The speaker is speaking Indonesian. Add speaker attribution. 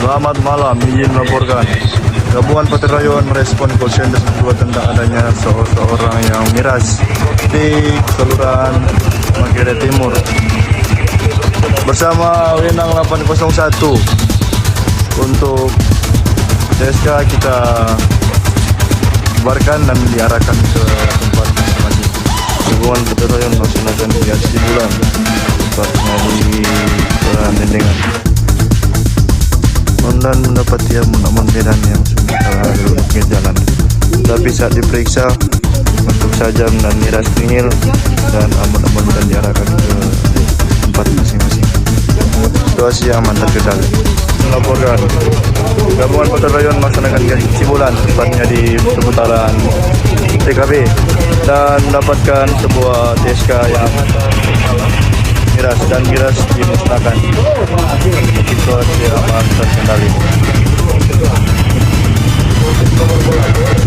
Speaker 1: Selamat malam, izin melaporkan. Gabungan Patrayun merespon call center tentang adanya seorang yang miras di Kelurahan Magere Timur. Bersama Wenang 801 untuk DSK kita bubarkan dan diarahkan ke tempat masing-masing. Gabungan Patrayun melaksanakan kegiatan bulan tepatnya di Kelurahan Dendengan. Dan mendapati amun-amun medan yang sudah pinggir jalan. Tapi saat diperiksa untuk sajam dan miras tingil dan amun-amun dan diarahkan ke tempat masing-masing. Situasi aman terkendali. Melaporkan Gabungan Patrayun melaksanakan kegiatan tepatnya di seputaran TKP dan mendapatkan sebuah DSK yang miras dimusnahkan. Situasi aman terkendali.